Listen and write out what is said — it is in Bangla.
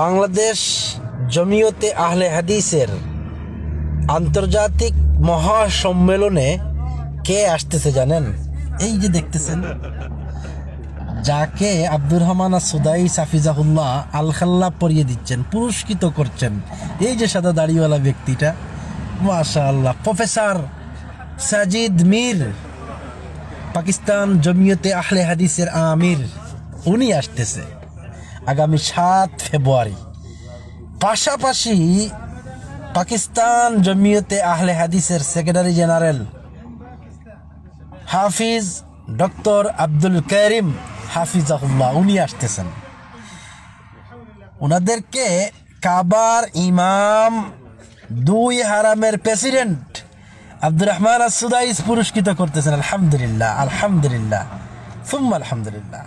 বাংলাদেশ জমিয়তে আহলে হাদিসের আন্তর্জাতিক মহাসম্মেলনে কে আসতেছে জানেন? এই যে দেখতেছেন, যাকে আব্দুর রহমান সুদাইস হাফিজাহুল্লাহ আল খাল্লা পরিয়ে দিচ্ছেন, পুরস্কৃত করছেন, এই যে সাদা দাড়িওয়ালা ব্যক্তিটা, মাশাআল্লাহ, প্রফেসর সাজিদ মীর, পাকিস্তান জমিয়তে আহলে হাদিসের আমির, উনি আসতেছে আগামী 7 ফেব্রুয়ারি। পাশাপাশি পাকিস্তান জমিয়তে আহলে হাদিসের সেক্রেটারি জেনারেল হাফিজ ডক্টর আব্দুল করিম হাফিজাহুল্লাহ, উনি আসতেছেন। ওনাদেরকে কাবার ইমাম, 2 হারামের প্রেসিডেন্ট আব্দুর রহমান সুদাইস পুরস্কৃত করতেছেন। আলহামদুলিল্লাহ, আলহামদুলিল্লাহ, সুম্মা আলহামদুলিল্লাহ।